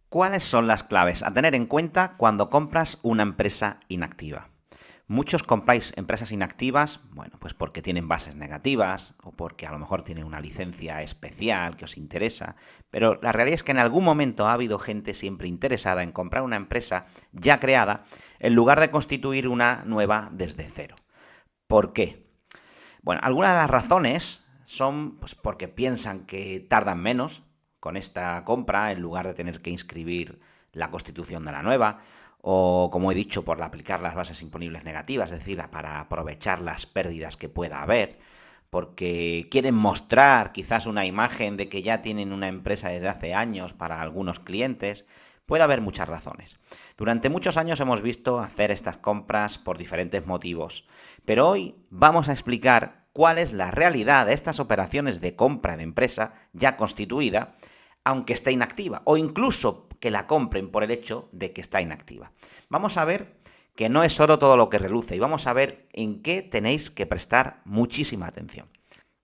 ¿Cuáles son las claves a tener en cuenta cuando compras una empresa inactiva? Muchos compráis empresas inactivas, bueno, pues porque tienen bases negativas o porque a lo mejor tienen una licencia especial que os interesa, pero la realidad es que en algún momento ha habido gente siempre interesada en comprar una empresa ya creada en lugar de constituir una nueva desde cero. ¿Por qué? Bueno, algunas de las razones son pues, porque piensan que tardan menos con esta compra en lugar de tener que inscribir la constitución de la nueva, o como he dicho, por aplicar las bases imponibles negativas, es decir, para aprovechar las pérdidas que pueda haber, porque quieren mostrar quizás una imagen de que ya tienen una empresa desde hace años para algunos clientes. Puede haber muchas razones. Durante muchos años hemos visto hacer estas compras por diferentes motivos, pero hoy vamos a explicar cuál es la realidad de estas operaciones de compra de empresa ya constituida, aunque esté inactiva, o incluso que la compren por el hecho de que está inactiva. Vamos a ver que no es oro todo lo que reluce y vamos a ver en qué tenéis que prestar muchísima atención.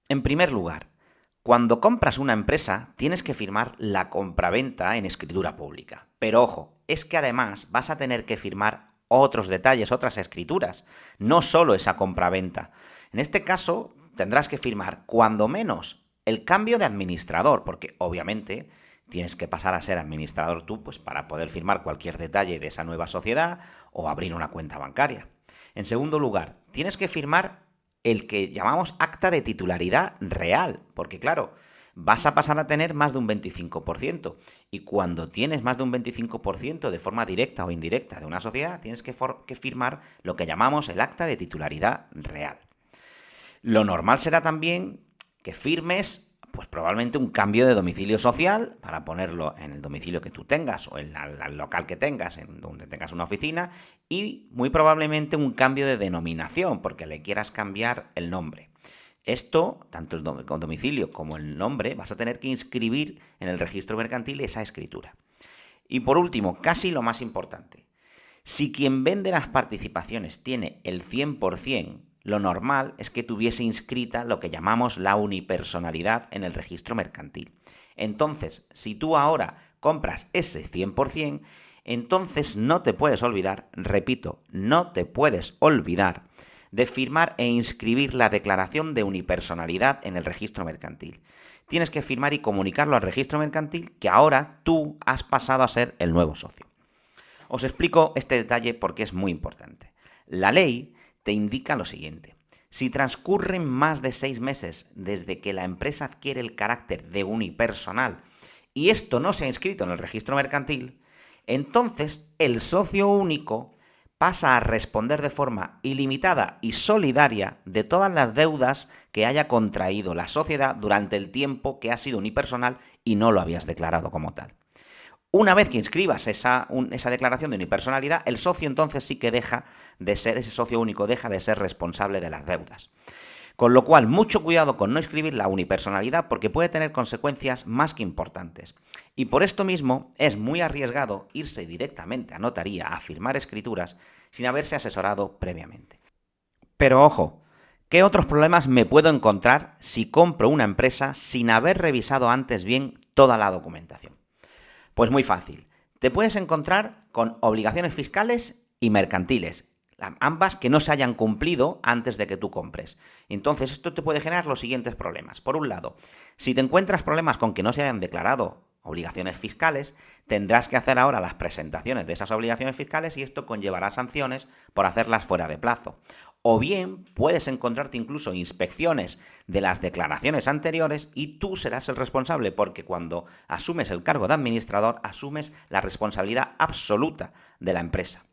En primer lugar, cuando compras una empresa, tienes que firmar la compraventa en escritura pública. Pero ojo, es que además vas a tener que firmar otros detalles, otras escrituras, no solo esa compraventa. En este caso, tendrás que firmar, cuando menos, el cambio de administrador, porque obviamente tienes que pasar a ser administrador tú, pues para poder firmar cualquier detalle de esa nueva sociedad o abrir una cuenta bancaria. En segundo lugar, tienes que firmar el que llamamos acta de titularidad real, porque claro, vas a pasar a tener más de un 25%, y cuando tienes más de un 25% de forma directa o indirecta de una sociedad, tienes que firmar lo que llamamos el acta de titularidad real. Lo normal será también que firmes pues probablemente un cambio de domicilio social para ponerlo en el domicilio que tú tengas o en el local que tengas, en donde tengas una oficina, y muy probablemente un cambio de denominación porque le quieras cambiar el nombre. Esto, tanto el domicilio como el nombre, vas a tener que inscribir en el registro mercantil esa escritura. Y por último, casi lo más importante, si quien vende las participaciones tiene el 100%, lo normal es que tuviese inscrita lo que llamamos la unipersonalidad en el registro mercantil. Entonces, si tú ahora compras ese 100%, entonces no te puedes olvidar, repito, no te puedes olvidar de firmar e inscribir la declaración de unipersonalidad en el registro mercantil. Tienes que firmar y comunicarlo al registro mercantil que ahora tú has pasado a ser el nuevo socio. Os explico este detalle porque es muy importante. La ley te indica lo siguiente. Si transcurren más de 6 meses desde que la empresa adquiere el carácter de unipersonal y esto no se ha inscrito en el registro mercantil, entonces el socio único pasa a responder de forma ilimitada y solidaria de todas las deudas que haya contraído la sociedad durante el tiempo que ha sido unipersonal y no lo habías declarado como tal. Una vez que inscribas esa declaración de unipersonalidad, el socio entonces sí que deja de ser, ese socio único deja de ser responsable de las deudas. Con lo cual, mucho cuidado con no inscribir la unipersonalidad porque puede tener consecuencias más que importantes. Y por esto mismo es muy arriesgado irse directamente a notaría a firmar escrituras sin haberse asesorado previamente. Pero ojo, ¿qué otros problemas me puedo encontrar si compro una empresa sin haber revisado antes bien toda la documentación? Pues muy fácil. Te puedes encontrar con obligaciones fiscales y mercantiles, ambas que no se hayan cumplido antes de que tú compres. Entonces esto te puede generar los siguientes problemas. Por un lado, si te encuentras problemas con que no se hayan declarado obligaciones fiscales, tendrás que hacer ahora las presentaciones de esas obligaciones fiscales y esto conllevará sanciones por hacerlas fuera de plazo. O bien puedes encontrarte incluso inspecciones de las declaraciones anteriores y tú serás el responsable porque cuando asumes el cargo de administrador asumes la responsabilidad absoluta de la empresa.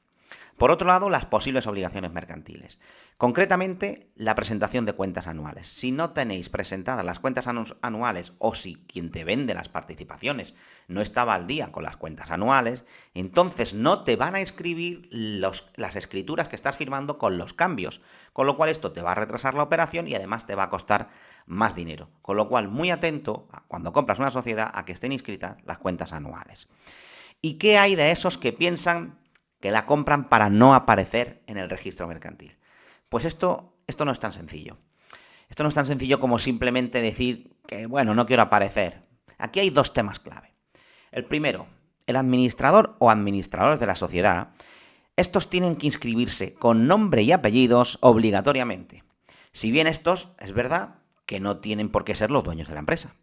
Por otro lado, las posibles obligaciones mercantiles. Concretamente, la presentación de cuentas anuales. Si no tenéis presentadas las cuentas anuales o si quien te vende las participaciones no estaba al día con las cuentas anuales, entonces no te van a inscribir las escrituras que estás firmando con los cambios, con lo cual esto te va a retrasar la operación y además te va a costar más dinero. Con lo cual, muy atento cuando compras una sociedad a que estén inscritas las cuentas anuales. ¿Y qué hay de esos que piensan que la compran para no aparecer en el registro mercantil? Pues esto no es tan sencillo. Esto no es tan sencillo como simplemente decir que, bueno, no quiero aparecer. Aquí hay dos temas clave. El primero, el administrador o administradores de la sociedad, estos tienen que inscribirse con nombre y apellidos obligatoriamente. Si bien estos, es verdad, que no tienen por qué ser los dueños de la empresa.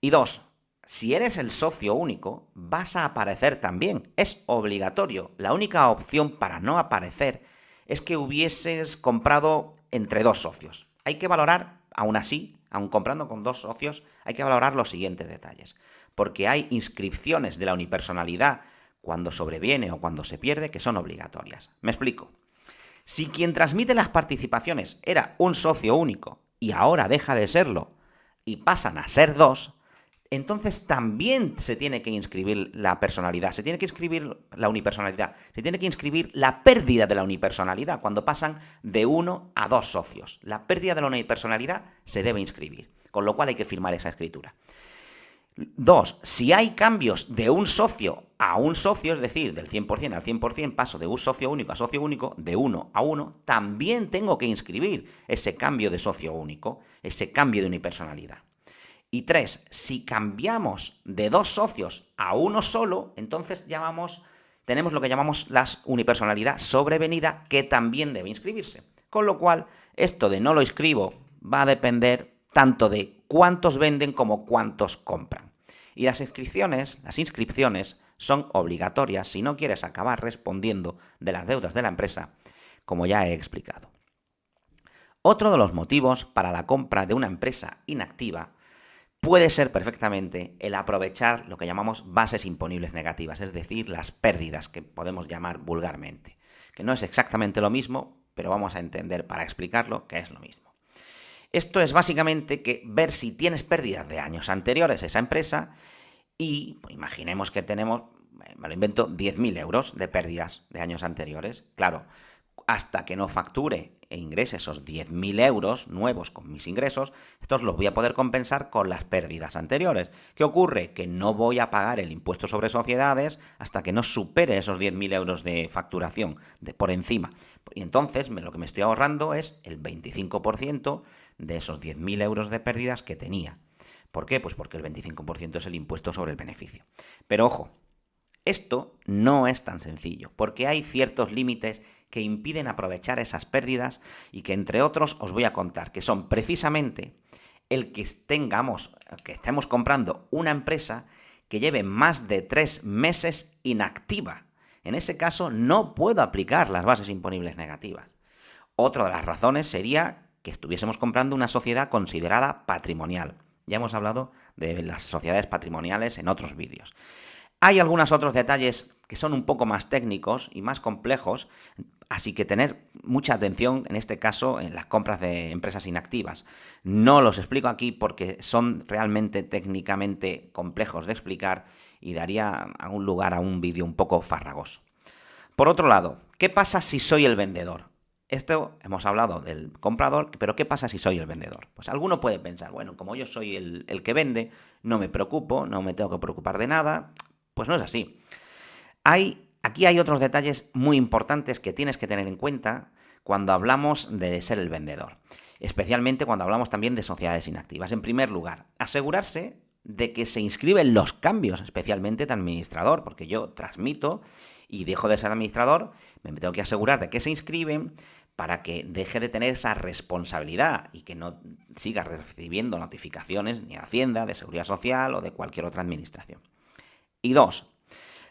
Y dos, si eres el socio único, vas a aparecer también. Es obligatorio. La única opción para no aparecer es que hubieses comprado entre dos socios. Hay que valorar, aún así, aun comprando con dos socios, hay que valorar los siguientes detalles. Porque hay inscripciones de la unipersonalidad cuando sobreviene o cuando se pierde que son obligatorias. Me explico. Si quien transmite las participaciones era un socio único y ahora deja de serlo y pasan a ser dos, entonces también se tiene que inscribir la personalidad, se tiene que inscribir la unipersonalidad, se tiene que inscribir la pérdida de la unipersonalidad cuando pasan de uno a dos socios. La pérdida de la unipersonalidad se debe inscribir, con lo cual hay que firmar esa escritura. Dos, si hay cambios de un socio a un socio, es decir, del 100% al 100%, paso de un socio único a socio único, de uno a uno, también tengo que inscribir ese cambio de socio único, ese cambio de unipersonalidad. Y tres, si cambiamos de dos socios a uno solo, entonces tenemos lo que llamamos la unipersonalidad sobrevenida, que también debe inscribirse. Con lo cual, esto de no lo inscribo va a depender tanto de cuántos venden como cuántos compran. Y las inscripciones son obligatorias si no quieres acabar respondiendo de las deudas de la empresa, como ya he explicado. Otro de los motivos para la compra de una empresa inactiva puede ser perfectamente el aprovechar lo que llamamos bases imponibles negativas, es decir, las pérdidas que podemos llamar vulgarmente, que no es exactamente lo mismo, pero vamos a entender para explicarlo que es lo mismo. Esto es básicamente ver si tienes pérdidas de años anteriores a esa empresa y imaginemos que tenemos, me lo invento, 10.000 euros de pérdidas de años anteriores. Claro, hasta que no facture e ingrese esos 10.000 euros nuevos con mis ingresos, estos los voy a poder compensar con las pérdidas anteriores. ¿Qué ocurre? Que no voy a pagar el impuesto sobre sociedades hasta que no supere esos 10.000 euros de facturación por encima. Y entonces lo que me estoy ahorrando es el 25% de esos 10.000 euros de pérdidas que tenía. ¿Por qué? Pues porque el 25% es el impuesto sobre el beneficio. Pero ojo, esto no es tan sencillo, porque hay ciertos límites que impiden aprovechar esas pérdidas y que, entre otros, os voy a contar, que son precisamente el que estemos comprando una empresa que lleve más de 3 meses inactiva. En ese caso, no puedo aplicar las bases imponibles negativas. Otra de las razones sería que estuviésemos comprando una sociedad considerada patrimonial. Ya hemos hablado de las sociedades patrimoniales en otros vídeos. Hay algunos otros detalles que son un poco más técnicos y más complejos, así que tener mucha atención en este caso en las compras de empresas inactivas. No los explico aquí porque son realmente técnicamente complejos de explicar y daría un lugar a un vídeo un poco farragoso. Por otro lado, ¿qué pasa si soy el vendedor? Esto hemos hablado del comprador, pero ¿qué pasa si soy el vendedor? Pues alguno puede pensar, bueno, como yo soy el que vende, no me preocupo, no me tengo que preocupar de nada. Pues no es así. Aquí hay otros detalles muy importantes que tienes que tener en cuenta cuando hablamos de ser el vendedor, especialmente cuando hablamos también de sociedades inactivas. En primer lugar, asegurarse de que se inscriben los cambios, especialmente de administrador, porque yo transmito y dejo de ser administrador, me tengo que asegurar de que se inscriben para que deje de tener esa responsabilidad y que no siga recibiendo notificaciones ni de Hacienda, de Seguridad Social o de cualquier otra administración. Y dos,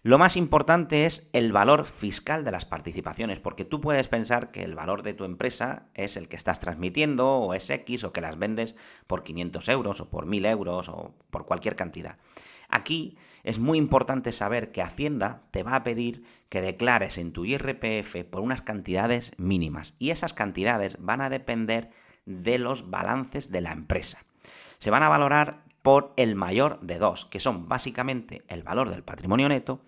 lo más importante es el valor fiscal de las participaciones, porque tú puedes pensar que el valor de tu empresa es el que estás transmitiendo, o es X, o que las vendes por 500 euros, o por 1.000 euros, o por cualquier cantidad. Aquí es muy importante saber que Hacienda te va a pedir que declares en tu IRPF por unas cantidades mínimas, y esas cantidades van a depender de los balances de la empresa. Se van a valorar por el mayor de dos, que son básicamente el valor del patrimonio neto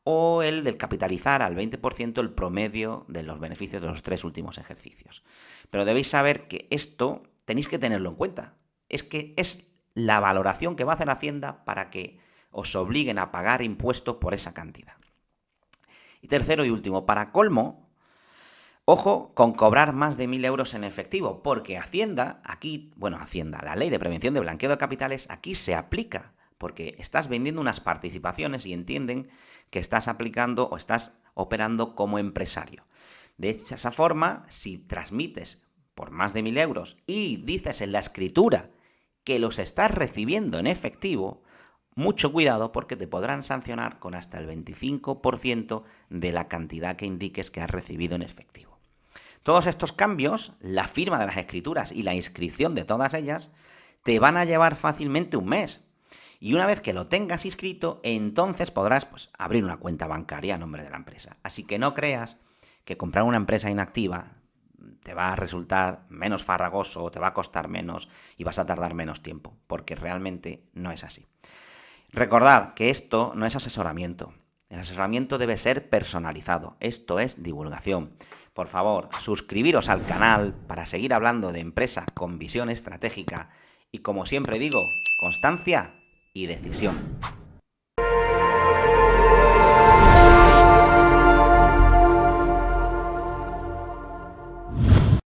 o el del capitalizar al 20% el promedio de los beneficios de los 3 últimos ejercicios. Pero debéis saber que esto tenéis que tenerlo en cuenta. Es que es la valoración que va a hacer Hacienda para que os obliguen a pagar impuestos por esa cantidad. Y tercero y último, para colmo, ojo con cobrar más de 1.000 euros en efectivo, porque Hacienda, la ley de prevención de blanqueo de capitales, aquí se aplica, porque estás vendiendo unas participaciones y entienden que estás aplicando o estás operando como empresario. De esa forma, si transmites por más de 1.000 euros y dices en la escritura que los estás recibiendo en efectivo, mucho cuidado porque te podrán sancionar con hasta el 25% de la cantidad que indiques que has recibido en efectivo. Todos estos cambios, la firma de las escrituras y la inscripción de todas ellas, te van a llevar fácilmente un mes. Y una vez que lo tengas inscrito, entonces podrás abrir una cuenta bancaria a nombre de la empresa. Así que no creas que comprar una empresa inactiva te va a resultar menos farragoso, o te va a costar menos y vas a tardar menos tiempo, porque realmente no es así. Recordad que esto no es asesoramiento. El asesoramiento debe ser personalizado. Esto es divulgación. Por favor, suscribiros al canal para seguir hablando de empresas con visión estratégica y, como siempre digo, constancia y decisión.